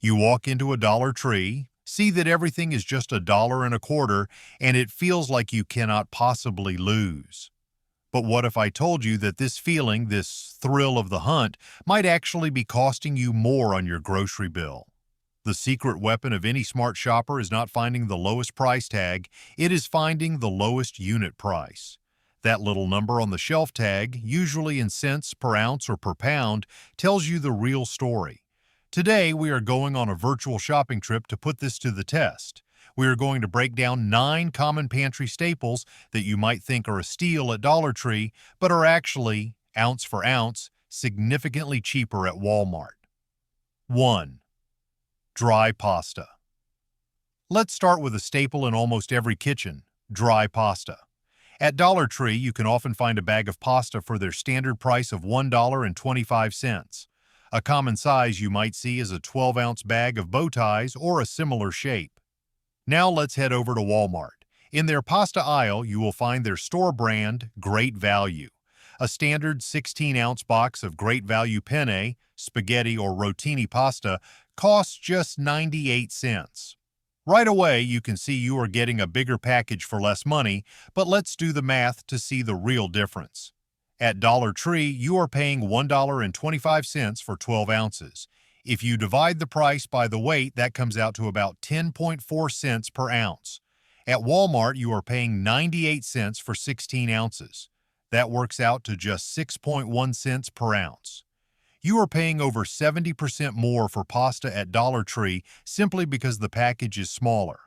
You walk into a Dollar Tree, see that everything is just $1.25, and it feels like you cannot possibly lose. But what if I told you that this feeling, this thrill of the hunt, might actually be costing you more on your grocery bill? The secret weapon of any smart shopper is not finding the lowest price tag, it is finding the lowest unit price. That little number on the shelf tag, usually in cents per ounce or per pound, tells you the real story. Today, we are going on a virtual shopping trip to put this to the test. We are going to break down 9 common pantry staples that you might think are a steal at Dollar Tree, but are actually, ounce for ounce, significantly cheaper at Walmart. 1. Dry pasta. Let's start with a staple in almost every kitchen, dry pasta. At Dollar Tree, you can often find a bag of pasta for their standard price of $1.25. A common size you might see is a 12-ounce bag of bow ties or a similar shape. Now let's head over to Walmart. In their pasta aisle, you will find their store brand, Great Value. A standard 16-ounce box of Great Value penne, spaghetti, or rotini pasta costs just 98 cents. Right away, you can see you are getting a bigger package for less money, but let's do the math to see the real difference. At Dollar Tree, you are paying $1.25 for 12 ounces. If you divide the price by the weight, that comes out to about 10.4 cents per ounce. At Walmart, you are paying 98 cents for 16 ounces. That works out to just 6.1 cents per ounce. You are paying over 70% more for pasta at Dollar Tree simply because the package is smaller.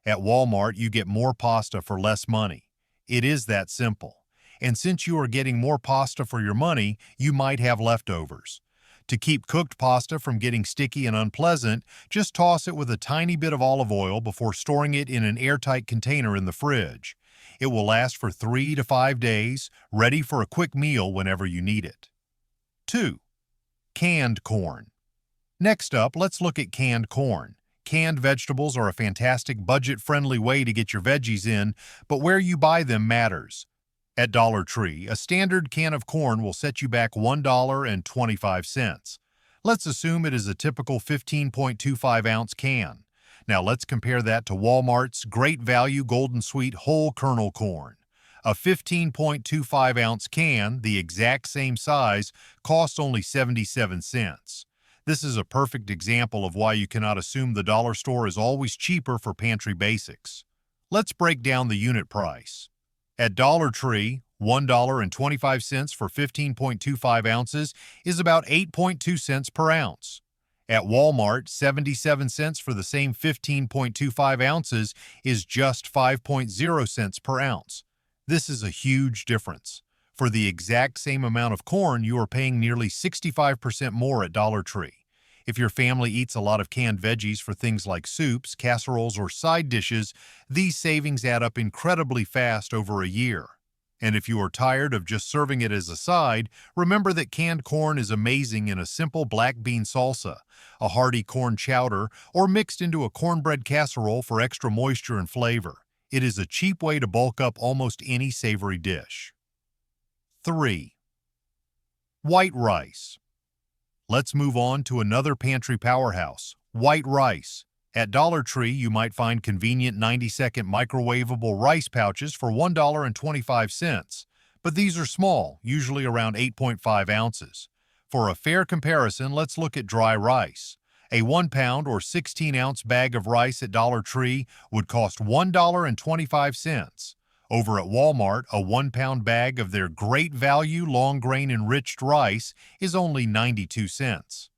At Walmart, you get more pasta for less money. It is that simple. And since you are getting more pasta for your money, you might have leftovers. To keep cooked pasta from getting sticky and unpleasant, just toss it with a tiny bit of olive oil before storing it in an airtight container in the fridge. It will last for 3 to 5 days, ready for a quick meal whenever you need it. 2. Canned corn. Next up, let's look at canned corn. Canned vegetables are a fantastic budget-friendly way to get your veggies in, but where you buy them matters. At Dollar Tree, a standard can of corn will set you back $1.25. Let's assume it is a typical 15.25-ounce can. Now let's compare that to Walmart's Great Value Golden Sweet Whole Kernel Corn. A 15.25-ounce can, the exact same size, costs only 77 cents. This is a perfect example of why you cannot assume the dollar store is always cheaper for pantry basics. Let's break down the unit price. At Dollar Tree, $1.25 for 15.25 ounces is about 8.2 cents per ounce. At Walmart, 77 cents for the same 15.25 ounces is just 5.0 cents per ounce. This is a huge difference. For the exact same amount of corn, you are paying nearly 65% more at Dollar Tree. If your family eats a lot of canned veggies for things like soups, casseroles, or side dishes, these savings add up incredibly fast over a year. And if you are tired of just serving it as a side, remember that canned corn is amazing in a simple black bean salsa, a hearty corn chowder, or mixed into a cornbread casserole for extra moisture and flavor. It is a cheap way to bulk up almost any savory dish. 3. White rice. Let's move on to another pantry powerhouse, white rice. At Dollar Tree, you might find convenient 90-second microwavable rice pouches for $1.25, but these are small, usually around 8.5 ounces. For a fair comparison, let's look at dry rice. A 1-pound or 16-ounce bag of rice at Dollar Tree would cost $1.25. Over at Walmart, a 1-pound bag of their Great Value long-grain enriched rice is only 92 cents.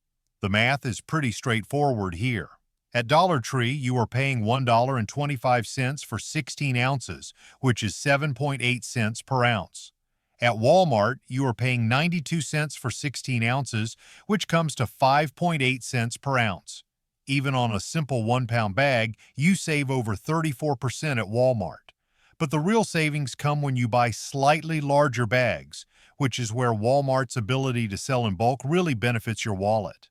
The math is pretty straightforward here. At Dollar Tree, you are paying $1.25 for 16 ounces, which is 7.8 cents per ounce. At Walmart, you are paying 92 cents for 16 ounces, which comes to 5.8 cents per ounce. Even on a simple 1-pound bag, you save over 34% at Walmart. But the real savings come when you buy slightly larger bags, which is where Walmart's ability to sell in bulk really benefits your wallet.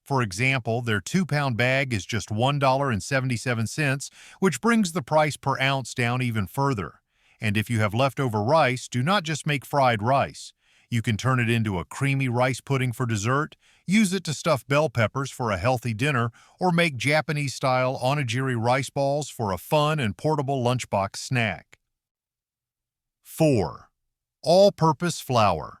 For example, their 2-pound bag is just $1.77, which brings the price per ounce down even further. And if you have leftover rice, do not just make fried rice. You can turn it into a creamy rice pudding for dessert. Use it to stuff bell peppers for a healthy dinner or make Japanese-style onigiri rice balls for a fun and portable lunchbox snack. 4. All-purpose flour.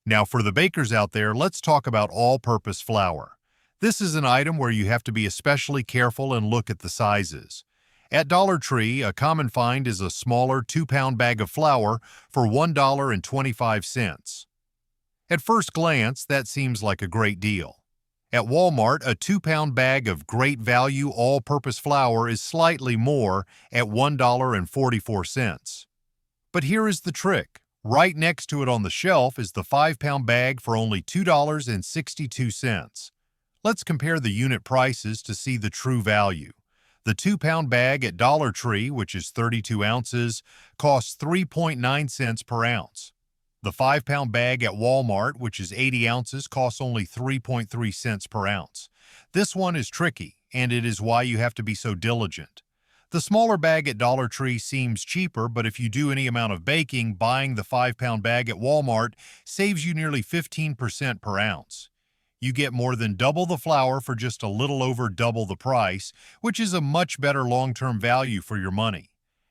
Now for the bakers out there, let's talk about all-purpose flour. This is an item where you have to be especially careful and look at the sizes. At Dollar Tree, a common find is a smaller 2-pound bag of flour for $1.25. At first glance, that seems like a great deal. At Walmart, a 2-pound bag of great value all-purpose flour is slightly more at $1.44. But here is the trick. Right next to it on the shelf is the 5-pound bag for only $2.62. Let's compare the unit prices to see the true value. The 2-pound bag at Dollar Tree, which is 32 ounces, costs 3.9 cents per ounce. The 5-pound bag at Walmart, which is 80 ounces, costs only 3.3 cents per ounce. This one is tricky, and it is why you have to be so diligent. The smaller bag at Dollar Tree seems cheaper, but if you do any amount of baking, buying the 5-pound bag at Walmart saves you nearly 15% per ounce. You get more than double the flour for just a little over double the price, which is a much better long-term value for your money.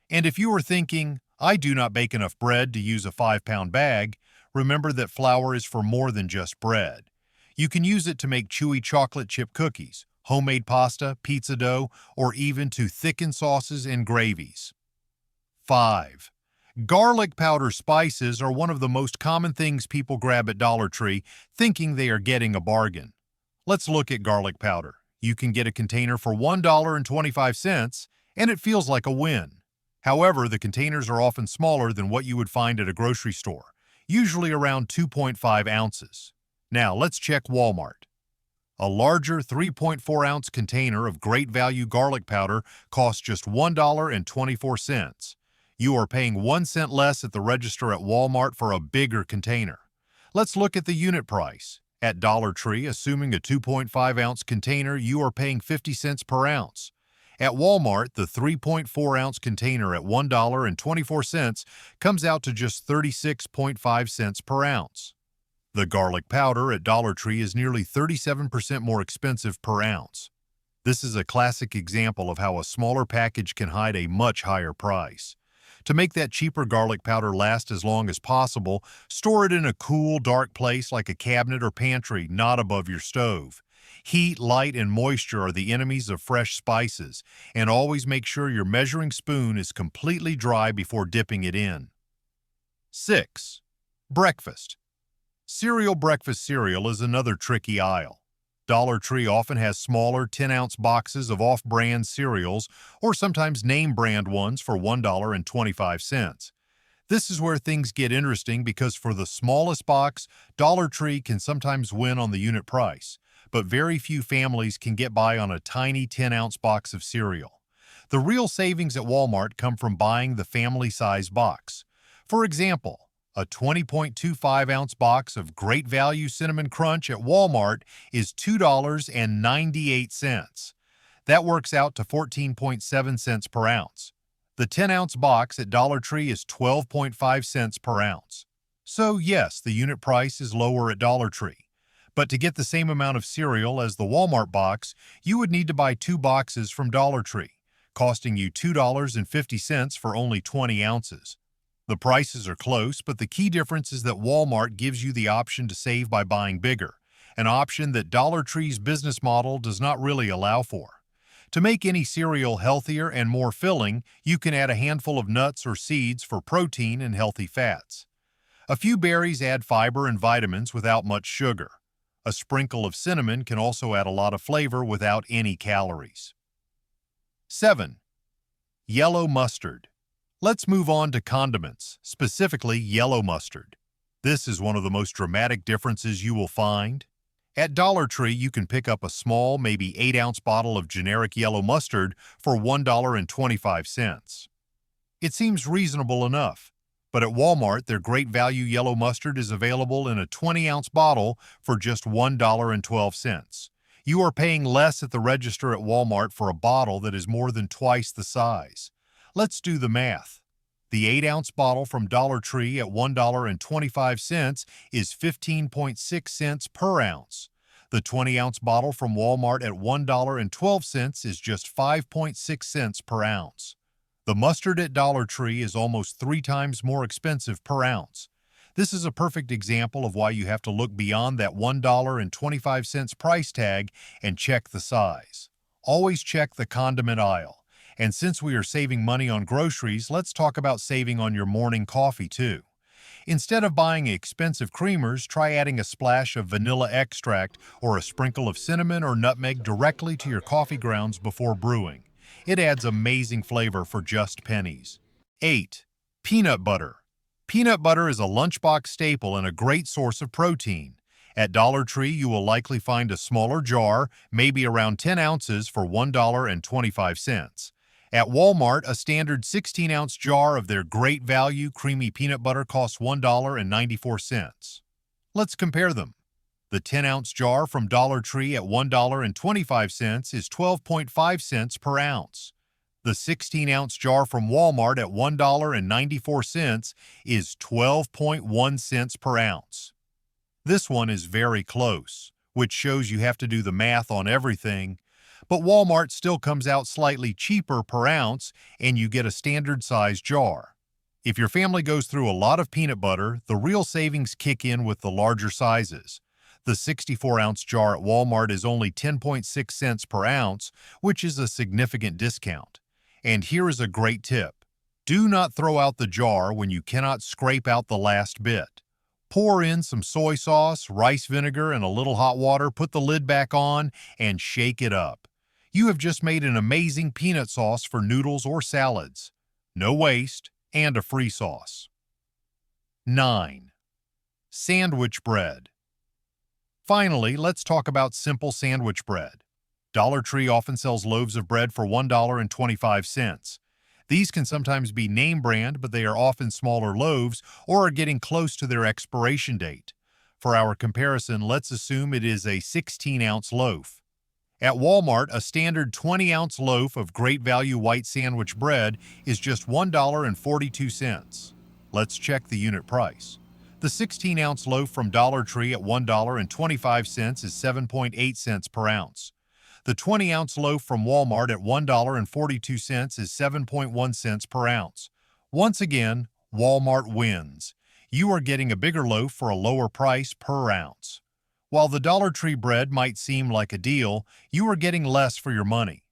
And if you are thinking, I do not bake enough bread to use a 5-pound bag, remember that flour is for more than just bread. You can use it to make chewy chocolate chip cookies, homemade pasta, pizza dough, or even to thicken sauces and gravies. 5. Garlic powder spices are one of the most common things people grab at Dollar Tree, thinking they are getting a bargain. Let's look at garlic powder. You can get a container for $1.25, and it feels like a win. However, the containers are often smaller than what you would find at a grocery store, usually around 2.5 ounces. Now, let's check Walmart. A larger 3.4-ounce container of great value garlic powder costs just $1.24. You are paying 1 cent less at the register at Walmart for a bigger container. Let's look at the unit price. At Dollar Tree, assuming a 2.5-ounce container, you are paying 50 cents per ounce. At Walmart, the 3.4-ounce container at $1.24 comes out to just 36.5 cents per ounce. The garlic powder at Dollar Tree is nearly 37% more expensive per ounce. This is a classic example of how a smaller package can hide a much higher price. To make that cheaper garlic powder last as long as possible, store it in a cool, dark place like a cabinet or pantry, not above your stove. Heat, light, and moisture are the enemies of fresh spices, and always make sure your measuring spoon is completely dry before dipping it in. 6. Breakfast. Breakfast cereal is another tricky aisle. Dollar Tree often has smaller 10-ounce boxes of off-brand cereals or sometimes name-brand ones for $1.25. This is where things get interesting because for the smallest box, Dollar Tree can sometimes win on the unit price, but very few families can get by on a tiny 10-ounce box of cereal. The real savings at Walmart come from buying the family-size box. For example, a 20.25-ounce box of Great Value Cinnamon Crunch at Walmart is $2.98. That works out to 14.7 cents per ounce. The 10-ounce box at Dollar Tree is 12.5 cents per ounce. So yes, the unit price is lower at Dollar Tree. But to get the same amount of cereal as the Walmart box, you would need to buy 2 boxes from Dollar Tree, costing you $2.50 for only 20 ounces. The prices are close, but the key difference is that Walmart gives you the option to save by buying bigger, an option that Dollar Tree's business model does not really allow for. To make any cereal healthier and more filling, you can add a handful of nuts or seeds for protein and healthy fats. A few berries add fiber and vitamins without much sugar. A sprinkle of cinnamon can also add a lot of flavor without any calories. 7. Yellow mustard. Let's move on to condiments, specifically yellow mustard. This is one of the most dramatic differences you will find. At Dollar Tree, you can pick up a small, maybe 8-ounce bottle of generic yellow mustard for $1.25. It seems reasonable enough, but at Walmart, their Great Value yellow mustard is available in a 20-ounce bottle for just $1.12. You are paying less at the register at Walmart for a bottle that is more than twice the size. Let's do the math. The 8-ounce bottle from Dollar Tree at $1.25 is 15.6 cents per ounce. The 20-ounce bottle from Walmart at $1.12 is just 5.6 cents per ounce. The mustard at Dollar Tree is almost 3 times more expensive per ounce. This is a perfect example of why you have to look beyond that $1.25 price tag and check the size. Always check the condiment aisle. And since we are saving money on groceries, let's talk about saving on your morning coffee too. Instead of buying expensive creamers, try adding a splash of vanilla extract or a sprinkle of cinnamon or nutmeg directly to your coffee grounds before brewing. It adds amazing flavor for just pennies. 8. Peanut butter. Peanut butter is a lunchbox staple and a great source of protein. At Dollar Tree, you will likely find a smaller jar, maybe around 10 ounces for $1.25. At Walmart, a standard 16-ounce jar of their great value creamy peanut butter costs $1.94. Let's compare them. The 10-ounce jar from Dollar Tree at $1.25 is 12.5 cents per ounce. The 16-ounce jar from Walmart at $1.94 is 12.1 cents per ounce. This one is very close, which shows you have to do the math on everything, but Walmart still comes out slightly cheaper per ounce and you get a standard size jar. If your family goes through a lot of peanut butter, the real savings kick in with the larger sizes. The 64-ounce jar at Walmart is only 10.6 cents per ounce, which is a significant discount. And here is a great tip. Do not throw out the jar when you cannot scrape out the last bit. Pour in some soy sauce, rice vinegar, and a little hot water, put the lid back on, and shake it up. You have just made an amazing peanut sauce for noodles or salads. No waste, and a free sauce. 9. Sandwich bread. Finally, let's talk about simple sandwich bread. Dollar Tree often sells loaves of bread for $1.25. These can sometimes be name brand, but they are often smaller loaves or are getting close to their expiration date. For our comparison, let's assume it is a 16-ounce loaf. At Walmart, a standard 20-ounce loaf of great value white sandwich bread is just $1.42. Let's check the unit price. The 16-ounce loaf from Dollar Tree at $1.25 is 7.8 cents per ounce. The 20-ounce loaf from Walmart at $1.42 is 7.1 cents per ounce. Once again, Walmart wins. You are getting a bigger loaf for a lower price per ounce. While the Dollar Tree bread might seem like a deal, you are getting less for your money.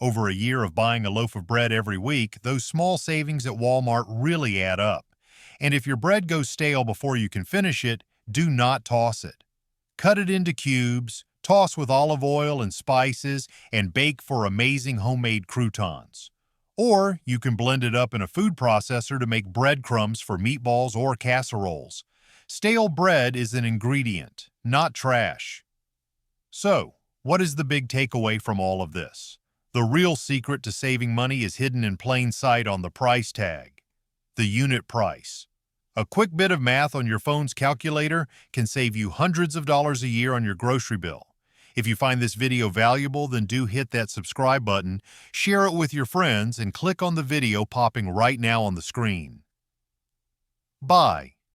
Over a year of buying a loaf of bread every week, those small savings at Walmart really add up. And if your bread goes stale before you can finish it, do not toss it. Cut it into cubes, toss with olive oil and spices, and bake for amazing homemade croutons. Or you can blend it up in a food processor to make breadcrumbs for meatballs or casseroles. Stale bread is an ingredient, not trash. So, what is the big takeaway from all of this? The real secret to saving money is hidden in plain sight on the price tag. The unit price. A quick bit of math on your phone's calculator can save you hundreds of dollars a year on your grocery bill. If you find this video valuable, then do hit that subscribe button, share it with your friends, and click on the video popping right now on the screen. Bye.